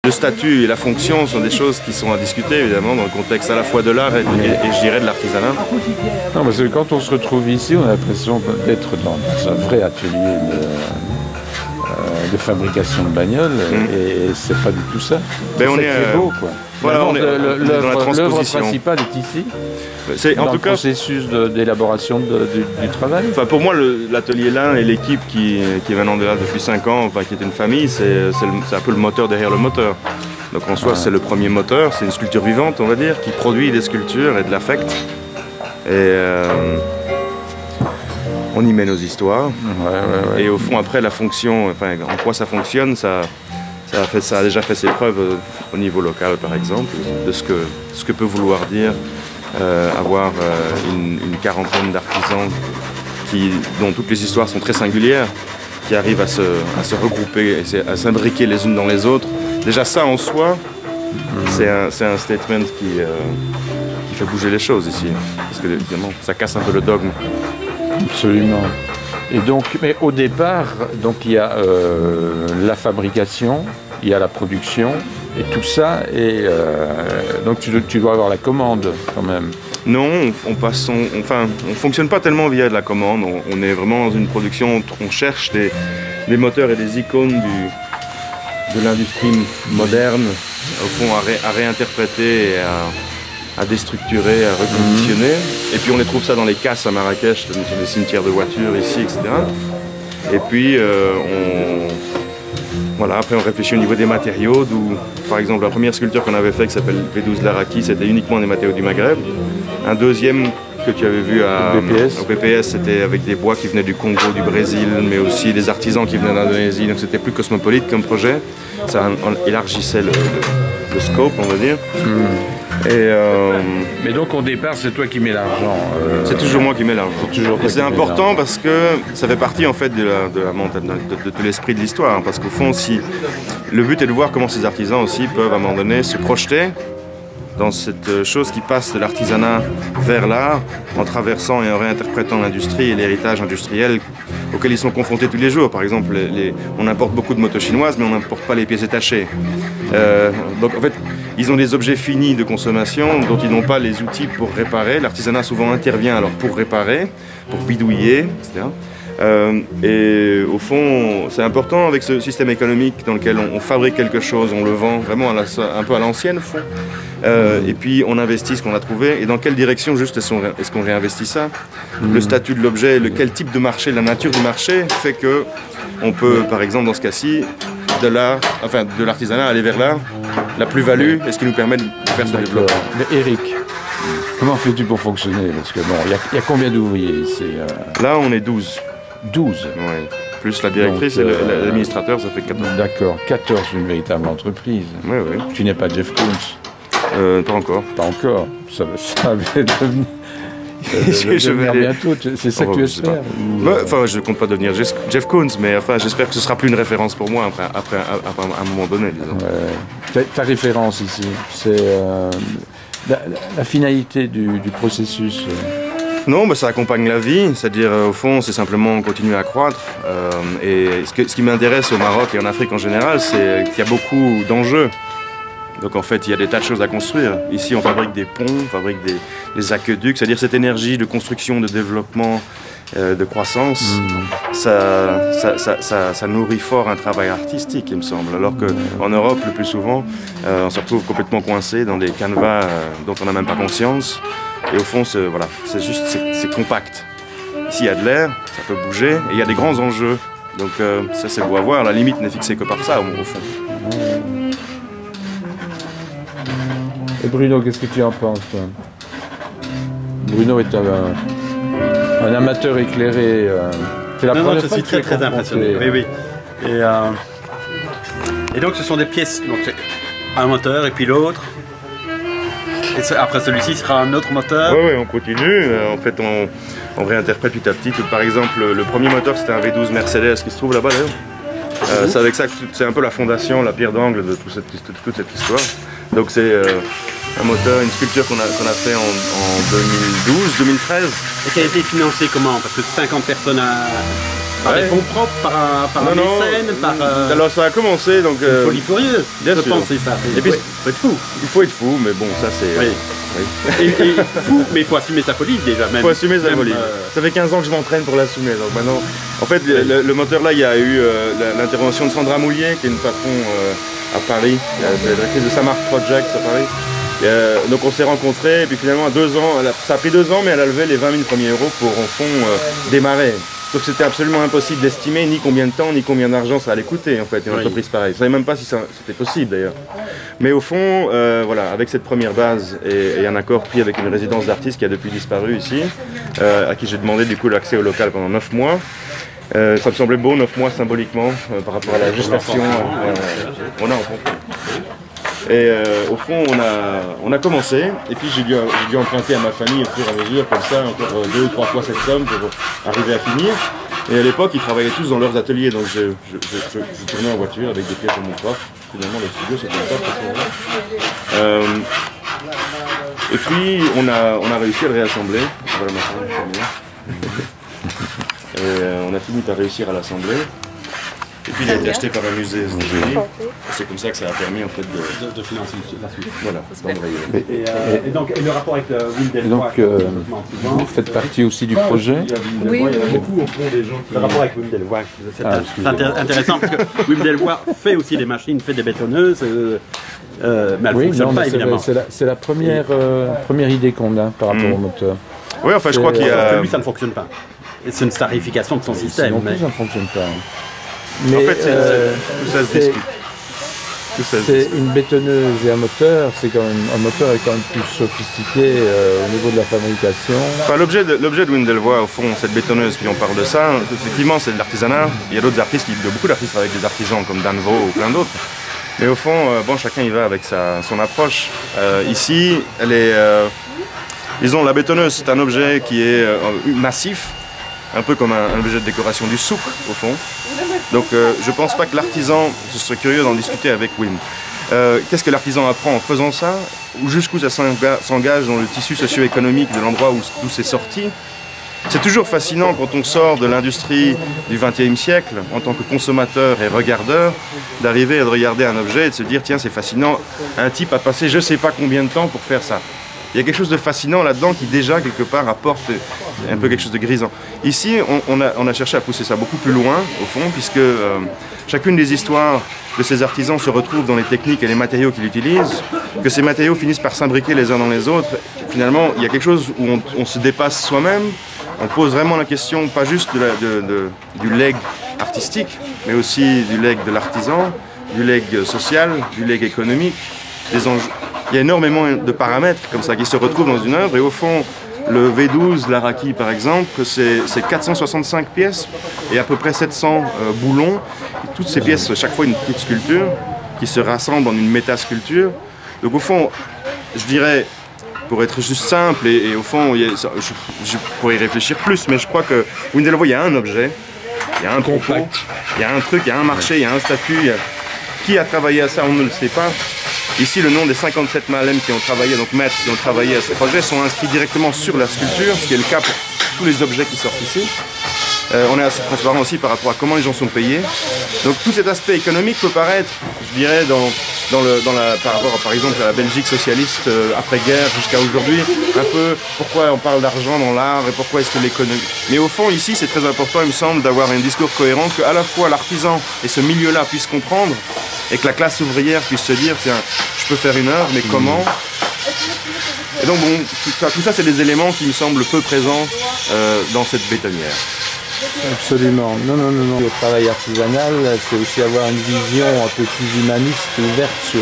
Le statut et la fonction sont des choses qui sont à discuter évidemment dans le contexte à la fois de l'art et je dirais de l'artisanat. Non, parce que quand on se retrouve ici, on a l'impression d'être dans un vrai atelier de fabrication de bagnoles et c'est pas du tout ça. Ben c'est très beau, quoi. Voilà, l'œuvre principale est ici. C'est en tout cas le processus d'élaboration du travail. Enfin, pour moi, l'atelier Lin et l'équipe qui est maintenant là depuis 5 ans, enfin, qui est une famille, c'est un peu le moteur derrière le moteur. Donc en soi, c'est le premier moteur, c'est une sculpture vivante, on va dire, qui produit des sculptures et de l'affect. Et on y met nos histoires. Et au fond, après, la fonction, enfin, en quoi ça fonctionne, ça a déjà fait ses preuves au niveau local, par exemple, de ce que peut vouloir dire avoir une quarantaine d'artisans dont toutes les histoires sont très singulières, qui arrivent à se regrouper, à s'imbriquer les unes dans les autres. Déjà ça en soi, c'est un statement qui fait bouger les choses ici, parce que évidemment ça casse un peu le dogme. Absolument. Et donc, mais au départ, donc il y a la fabrication, il y a la production, et tout ça, et donc tu dois avoir la commande quand même. Non, on fonctionne pas tellement via de la commande, on est vraiment dans une production, on cherche des moteurs et des icônes de l'industrie moderne, au fond à réinterpréter et à déstructurer, à reconditionner. Et puis on les trouve ça dans les casses à Marrakech, sur des cimetières de voitures ici, etc. Et puis après on réfléchit au niveau des matériaux, d'où par exemple la première sculpture qu'on avait faite qui s'appelle V12 Laraki, c'était uniquement des matériaux du Maghreb. Un deuxième que tu avais vu au BPS, c'était avec des bois qui venaient du Congo, du Brésil, mais aussi des artisans qui venaient d'Indonésie, donc c'était plus cosmopolite comme projet. Ça élargissait le scope, on va dire. Mais donc au départ, c'est toi qui mets l'argent. C'est toujours moi qui mets l'argent. C'est important parce que ça fait partie en fait de l'esprit de l'histoire. Parce qu'au fond, le but est de voir comment ces artisans aussi peuvent à un moment donné se projeter dans cette chose qui passe de l'artisanat vers l'art, en traversant et en réinterprétant l'industrie et l'héritage industriel auquel ils sont confrontés tous les jours. Par exemple, on importe beaucoup de motos chinoises, mais on n'importe pas les pièces détachées. Donc en fait, ils ont des objets finis de consommation dont ils n'ont pas les outils pour réparer. L'artisanat souvent intervient alors pour réparer, pour bidouiller, etc. Et au fond, c'est important avec ce système économique dans lequel on fabrique quelque chose, on le vend vraiment un peu à l'ancienne, au fond. Et puis on investit ce qu'on a trouvé. Et dans quelle direction juste est-ce qu'on réinvestit ça? Le statut de l'objet, quel type de marché, la nature du marché fait que on peut, par exemple, dans ce cas-ci, de l'artisanat aller vers l'art, la plus-value, et ce qui nous permet de faire ce développement. Mais Eric, comment fais-tu pour fonctionner? Parce que bon, il y a combien d'ouvriers ici? Là, on est 12. 12? Oui. Plus la directrice et l'administrateur, ça fait 14. D'accord, 14, une véritable entreprise. Oui, oui. Tu n'es pas Jeff Koons? Pas encore. Pas encore. Ça va devenir... je vais bientôt, c'est ça que tu espères? Enfin, je ne compte pas devenir Jeff Koons, mais enfin, j'espère que ce ne sera plus une référence pour moi après un moment donné, disons. Ta référence ici, c'est la finalité du processus. Non, mais ça accompagne la vie, c'est-à-dire au fond, c'est simplement continuer à croître. Et ce qui m'intéresse au Maroc et en Afrique en général, c'est qu'il y a beaucoup d'enjeux. Donc en fait, il y a des tas de choses à construire. Ici, on fabrique des ponts, on fabrique des aqueducs, c'est-à-dire cette énergie de construction, de développement, de croissance, ça nourrit fort un travail artistique, il me semble. Alors qu'en Europe, le plus souvent, on se retrouve complètement coincé dans des canevas dont on n'a même pas conscience. Et au fond, c'est compact. Ici, il y a de l'air, ça peut bouger, et il y a des grands enjeux. Donc ça, c'est beau à voir. La limite n'est fixée que par ça, au fond. Et Bruno, qu'est-ce que tu en penses, toi? Bruno est un amateur éclairé. C'est la première fois que je suis très impressionné. Oui, oui. Et donc, ce sont des pièces. Donc, un moteur et puis l'autre. Et après celui-ci sera un autre moteur. Oui, on continue. En fait, on réinterprète petit à petit. Par exemple, le premier moteur, c'était un V12 Mercedes qui se trouve là-bas, d'ailleurs. C'est avec ça que c'est un peu la fondation, la pierre d'angle de toute cette histoire. Donc c'est un moteur, une sculpture qu'on a fait en 2012, 2013. Et qui a été financée comment? Parce que 50 personnes Par des fonds propres, par un mécène, par... Alors ça a commencé donc... Une folie furieuse, bien je sûr. pense, c'est ça. Et puis, faut être fou. il faut être fou, mais bon, ça c'est... Oui. Oui. Et fou, mais il faut assumer sa folie déjà. Il faut assumer sa folie. Ça fait 15 ans que je m'entraîne pour l'assumer. Donc maintenant, en fait, le moteur là, il y a eu l'intervention de Sandra Moulier, qui est une patron à Paris, c'est la directrice de Samark Project à Paris. Donc on s'est rencontrés et puis finalement à 2 ans, ça a pris 2 ans, mais elle a levé les 20 000 premiers euros pour en fond démarrer. Sauf que c'était absolument impossible d'estimer ni combien de temps, ni combien d'argent ça allait coûter en fait, une entreprise pareille. Je ne savais même pas si c'était possible d'ailleurs. Mais au fond, voilà, avec cette première base et un accord pris avec une résidence d'artistes qui a depuis disparu ici, à qui j'ai demandé du coup l'accès au local pendant 9 mois. Ça me semblait beau, 9 mois symboliquement, par rapport à la gestation. On a enfant. Et au fond, on a commencé, et puis j'ai dû emprunter à ma famille au fur et à mesure, comme ça, encore 2 ou 3 fois cette somme pour arriver à finir. Et à l'époque, ils travaillaient tous dans leurs ateliers, donc je tournais en voiture avec des pièces de mon prof. Finalement, le studio, c'était un top. Et puis, on a réussi à le réassembler. Voilà ma femme, et on a fini par réussir à l'assembler. Et puis il a été acheté par un musée aux États-Unis. C'est comme ça que ça a permis en fait de financer la suite. Voilà, et donc le rapport avec Wim vous faites partie aussi du projet. Oui. Il y a beaucoup au fond des gens qui... Le rapport avec Wim Delvoye, c'est intéressant parce que Wim Delvoye fait aussi des machines, fait des bétonneuses, mais elle ne fonctionne pas évidemment. C'est la première idée qu'on a par rapport au moteur. Oui, enfin je crois qu'il y a... Lui ça ne fonctionne pas. C'est une starification de son système. Non plus, ça ne fonctionne pas. Mais en fait, tout ça se discute. C'est une bétonneuse et un moteur, un moteur est quand même plus sophistiqué au niveau de la fabrication. Enfin, l'objet de Wim Delvoye, au fond, cette bétonneuse, puis on parle de ça, effectivement c'est de l'artisanat. Il y a d'autres artistes, beaucoup d'artistes avec des artisans comme Dan Vaux ou plein d'autres. Mais au fond, bon, chacun y va avec son approche. Ici, elle est... disons, la bétonneuse, c'est un objet qui est massif, un peu comme un objet de décoration du souk, au fond. Donc je ne pense pas que l'artisan, je serais curieux d'en discuter avec Wim. Qu'est-ce que l'artisan apprend en faisant ça? Ou jusqu'où ça s'engage dans le tissu socio-économique de l'endroit d'où c'est sorti? C'est toujours fascinant quand on sort de l'industrie du XXe siècle, en tant que consommateur et regardeur, d'arriver à regarder un objet et de se dire tiens c'est fascinant, un type a passé je ne sais pas combien de temps pour faire ça. Il y a quelque chose de fascinant là-dedans qui déjà quelque part apporte un peu quelque chose de grisant. Ici, on a cherché à pousser ça beaucoup plus loin, au fond, puisque chacune des histoires de ces artisans se retrouve dans les techniques et les matériaux qu'ils utilisent, que ces matériaux finissent par s'imbriquer les uns dans les autres. Finalement, il y a quelque chose où on se dépasse soi-même, on pose vraiment la question, pas juste du legs artistique, mais aussi du legs de l'artisan, du legs social, du legs économique, des enjeux. Il y a énormément de paramètres comme ça qui se retrouvent dans une œuvre et au fond, le V12 Laraki par exemple, c'est 465 pièces et à peu près 700 boulons. Et toutes ces pièces, chaque fois une petite sculpture qui se rassemble en une métasculpture. Donc au fond, je dirais, pour être juste simple et au fond, je pourrais y réfléchir plus, mais je crois que Wim Delvoye, il y a un objet, il y a un propos, il y a un truc, il y a un marché, il y a un statut. Qui a travaillé à ça, on ne le sait pas. Ici, le nom des 57 malèmes qui ont travaillé, donc maîtres qui ont travaillé à ce projet, sont inscrits directement sur la sculpture, ce qui est le cas pour tous les objets qui sortent ici. On est assez transparent aussi par rapport à comment les gens sont payés. Donc tout cet aspect économique peut paraître, je dirais, par rapport par exemple à la Belgique socialiste après-guerre jusqu'à aujourd'hui, un peu pourquoi on parle d'argent dans l'art et pourquoi est-ce que l'économie... Mais au fond, ici, c'est très important, il me semble, d'avoir un discours cohérent, qu'à la fois l'artisan et ce milieu-là puissent comprendre et que la classe ouvrière puisse se dire, tiens, je peux faire une œuvre, mais comment? Et donc bon, tout ça c'est des éléments qui me semblent peu présents dans cette bétonnière. Absolument. Non. Le travail artisanal, c'est aussi avoir une vision un peu plus humaniste, ouverte sur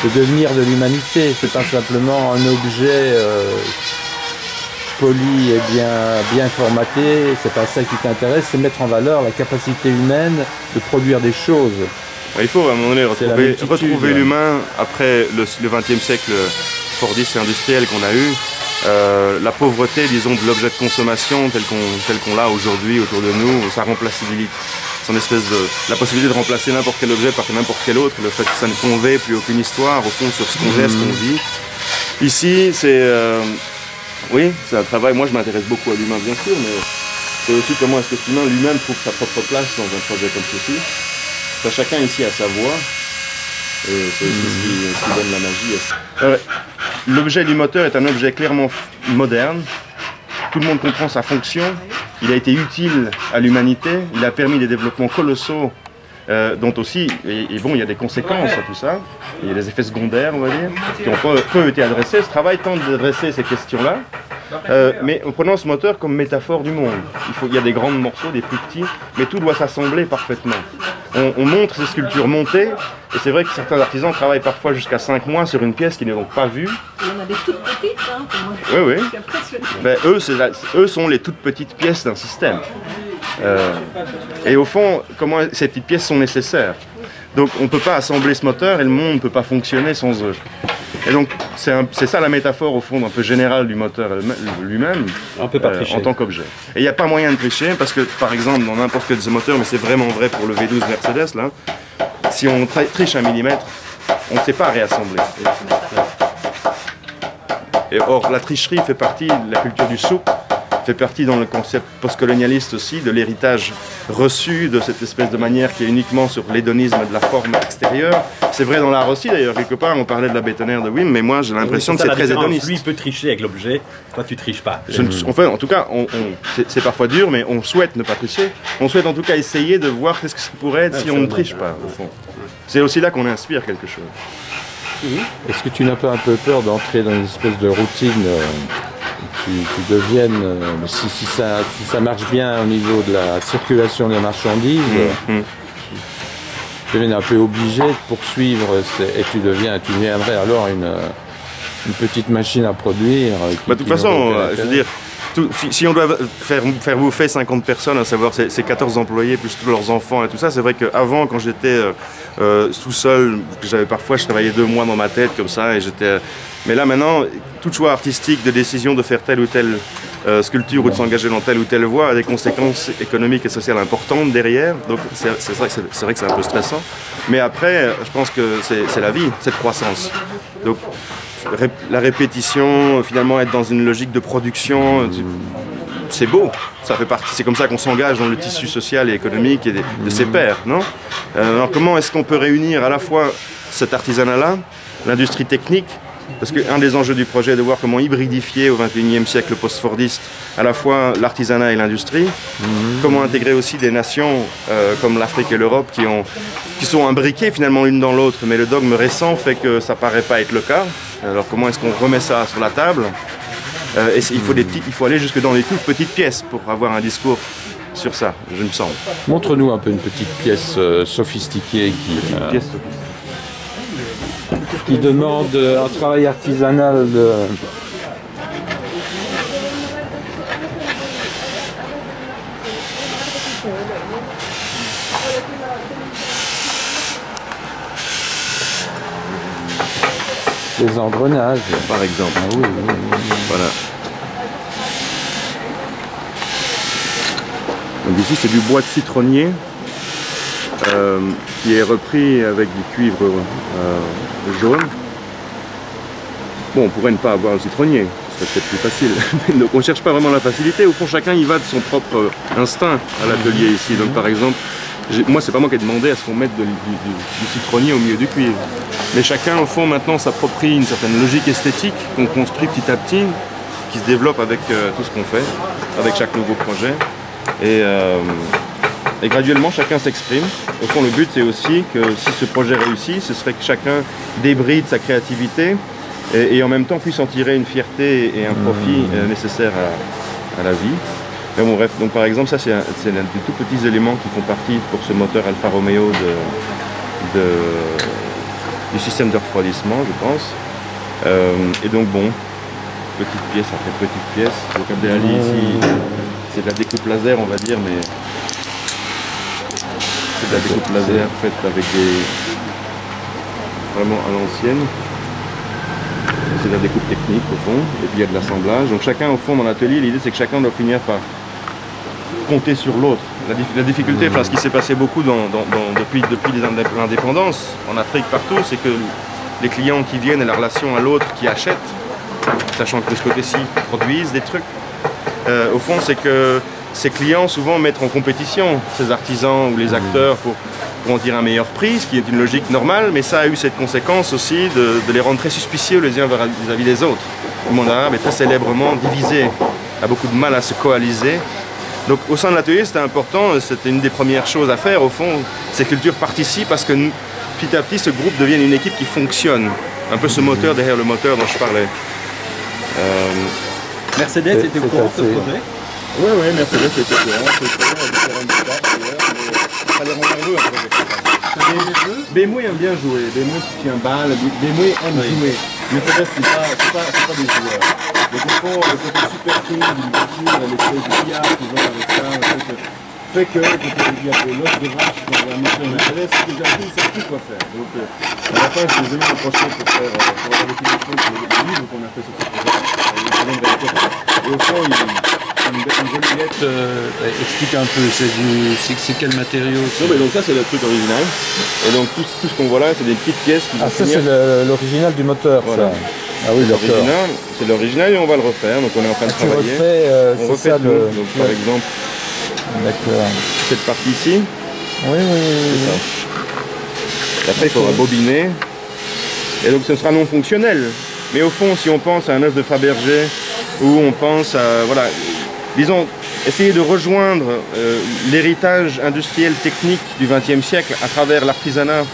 le devenir de l'humanité. C'est pas simplement un objet poli et bien formaté. C'est pas ça qui t'intéresse, c'est mettre en valeur la capacité humaine de produire des choses. Il faut à un moment donné retrouver l'humain après le XXe siècle fordiste et industriel qu'on a eu. La pauvreté, disons, de l'objet de consommation tel qu'on l'a aujourd'hui autour de nous, sa remplaçabilité, la possibilité de remplacer n'importe quel objet par n'importe quel autre, le fait que ça ne convait plus aucune histoire, au fond, sur ce qu'on est, ce qu'on vit. Ici, oui, c'est un travail, moi je m'intéresse beaucoup à l'humain, bien sûr, mais c'est aussi comment est-ce que l'humain lui-même trouve sa propre place dans un projet comme ceci. Ça, chacun ici a sa voix, et c'est aussi ce qui donne la magie. L'objet du moteur est un objet clairement moderne. Tout le monde comprend sa fonction. Il a été utile à l'humanité. Il a permis des développements colossaux, dont aussi, et bon, il y a des conséquences à tout ça. Il y a des effets secondaires, on va dire, qui ont peu été adressés. Ce travail tente d'adresser ces questions-là. Mais en prenant ce moteur comme métaphore du monde. Il y a des grands morceaux, des plus petits, mais tout doit s'assembler parfaitement. On montre ces sculptures montées, et c'est vrai que certains artisans travaillent parfois jusqu'à 5 mois sur une pièce qu'ils n'ont donc pas vue. Il y en a des toutes petites, hein, moi, oui. Je suis impressionnée. Ben, eux sont les toutes petites pièces d'un système. Et au fond, comment ces petites pièces sont nécessaires. Donc on ne peut pas assembler ce moteur et le monde ne peut pas fonctionner sans eux. Et donc c'est ça la métaphore au fond un peu générale du moteur lui-même en tant qu'objet. Et il n'y a pas moyen de tricher parce que par exemple dans n'importe quel de ces moteurs, mais c'est vraiment vrai pour le V12 Mercedes là, si on triche 1 millimètre, on ne sait pas réassembler. Et or la tricherie fait partie de la culture du souk, fait partie dans le concept postcolonialiste aussi, de l'héritage reçu de cette espèce de manière qui est uniquement sur l'hédonisme de la forme extérieure. C'est vrai dans l'art aussi d'ailleurs, quelque part on parlait de la bétonnière de Wim, mais moi j'ai l'impression que c'est très hédoniste. Lui il peut tricher avec l'objet, toi tu triches pas. Enfin, en tout cas, c'est parfois dur, mais on souhaite ne pas tricher. On souhaite en tout cas essayer de voir qu'est-ce que ça pourrait être si on ne triche pas, au fond. C'est aussi là qu'on inspire quelque chose. Est-ce que tu n'as pas un peu peur d'entrer dans une espèce de routine tu deviennes, si ça marche bien au niveau de la circulation des marchandises, tu deviens un peu obligé de poursuivre et tu deviendrais alors une petite machine à produire. De toute façon, je veux dire, si on doit faire bouffer 50 personnes, à savoir ces 14 employés plus tous leurs enfants et tout ça, c'est vrai qu'avant, quand j'étais tout seul, je travaillais 2 mois dans ma tête comme ça, et mais là maintenant, tout choix artistique de décision de faire telle ou telle sculpture ou de s'engager dans telle ou telle voie a des conséquences économiques et sociales importantes derrière, donc c'est vrai que c'est un peu stressant, mais après, je pense que c'est la vie, cette croissance. Donc, la répétition, finalement être dans une logique de production, c'est beau, ça fait partie, c'est comme ça qu'on s'engage dans le tissu social et économique et de ses pairs, non? Alors comment est-ce qu'on peut réunir à la fois cet artisanat-là, l'industrie technique, parce qu'un des enjeux du projet est de voir comment hybridifier au XXIe siècle post-fordiste à la fois l'artisanat et l'industrie, comment intégrer aussi des nations comme l'Afrique et l'Europe qui sont imbriquées finalement l'une dans l'autre, mais le dogme récent fait que ça paraît pas être le cas. Alors comment est-ce qu'on remet ça sur la table? Et il faut aller jusque dans les toutes petites pièces pour avoir un discours sur ça, je me semble. Montre-nous un peu une petite pièce sophistiquée qui demande un travail artisanal de... Des engrenages. Par exemple. Ah oui. Voilà. Donc ici c'est du bois de citronnier qui est repris avec du cuivre jaune. Bon, on pourrait ne pas avoir le citronnier, ce serait peut-être plus facile. Donc on ne cherche pas vraiment la facilité, au fond chacun y va de son propre instinct à l'atelier ici. Donc par exemple, moi c'est pas moi qui ai demandé à ce qu'on mette du citronnier au milieu du cuivre. Mais chacun au fond maintenant s'approprie une certaine logique esthétique qu'on construit petit à petit, qui se développe avec tout ce qu'on fait, avec chaque nouveau projet. Et graduellement chacun s'exprime. Au fond le but c'est aussi que si ce projet réussit, ce serait que chacun débride sa créativité et en même temps puisse en tirer une fierté et un profit nécessaire à la vie. Mais bon bref, donc par exemple ça c'est l'un des tout petits éléments qui font partie pour ce moteur Alfa Romeo du système de refroidissement je pense. Et donc bon, petite pièce après petite pièce. Donc Abdelali ici c'est de la découpe laser on va dire, mais c'est de la découpe laser faite avec vraiment à l'ancienne. C'est de la découpe technique au fond, et puis il y a de l'assemblage. Donc chacun au fond dans l'atelier, l'idée c'est que chacun doit finir par compter sur l'autre. La difficulté, enfin ce qui s'est passé beaucoup depuis l'indépendance, en Afrique partout, c'est que les clients qui viennent et la relation à l'autre qui achète, sachant que de ce côté-ci produisent des trucs, au fond c'est que ses clients souvent mettre en compétition ces artisans ou les acteurs pour en tirer un meilleur prix, ce qui est une logique normale, mais ça a eu cette conséquence aussi de les rendre très suspicieux les uns vis-à-vis des autres. Le monde arabe est très célèbrement divisé, a beaucoup de mal à se coaliser. Donc au sein de l'atelier, c'était important, c'était une des premières choses à faire. Au fond, ces cultures participent parce que petit à petit, ce groupe devienne une équipe qui fonctionne. Un peu ce moteur derrière le moteur dont je parlais. Mercedes était au courant de ce projet? Oui, Mercedes était au courant, ça les rend nerveux un peu. BMW aime bien jouer, BMW tient balle, BMW aime jouer. Mercedes, c'est pas des joueurs. Donc au fond, le côté super cool d'une voiture, l'espèce de billard qu'ils ont avec ça, fait que quand il y a des l'os de vache dans un moteur Mercedes, les artistes ne savent plus quoi faire. Donc à la fin, je les ai mis approchés pour avoir des films de livres qu'on a fait sur ce projet. Et au fond, une jolie lettre. Explique un peu, c'est quel matériau? Non, mais donc ça c'est le truc original. Et donc tout ce qu'on voit là, c'est des petites pièces qui vont finir. Ça c'est l'original du moteur, voilà. Ça. Ah oui, c'est l'original et on va le refaire. Donc on est en train de travailler. On refait tout. Donc par exemple, cette partie ici. Oui. Et après il faudra bobiner. Et donc ce sera non fonctionnel. Mais au fond, si on pense à un œuf de Fabergé, ou on pense à, voilà, disons, essayer de rejoindre l'héritage industriel technique du XXe siècle à travers l'artisanat,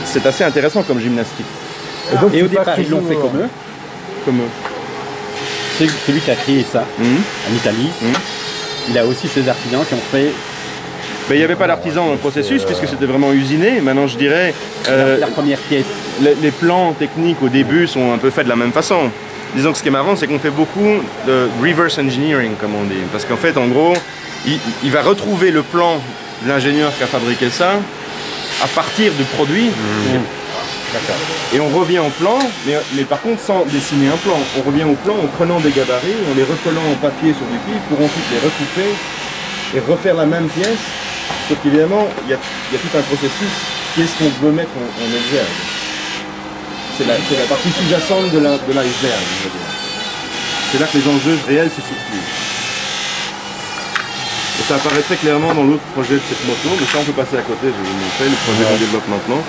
c'est assez intéressant comme gymnastique. Et au départ, ils l'ont fait comme eux. C'est celui qui a créé ça, en Italie. Il a aussi ses artisans qui ont fait... Mais il n'y avait pas d'artisan dans le processus puisque c'était vraiment usiné. Maintenant, je dirais... la première pièce. Les plans techniques au début sont un peu faits de la même façon. Disons que ce qui est marrant, c'est qu'on fait beaucoup de reverse engineering, comme on dit. Parce qu'en fait, en gros, il va retrouver le plan de l'ingénieur qui a fabriqué ça à partir du produit. Et on revient au plan, mais par contre sans dessiner un plan. On revient au plan en prenant des gabarits, en les recollant en papier sur du cuivre pour ensuite les recouper et refaire la même pièce. Sauf qu'évidemment, il y a tout un processus. Qu'est-ce qu'on veut mettre en exergue? C'est la partie sous-jacente de l'iceberg. C'est là que les enjeux réels se situent. Et ça apparaît très clairement dans l'autre projet de cette moto, mais ça on peut passer à côté, je vais vous montrer le projet qu'on développe maintenant.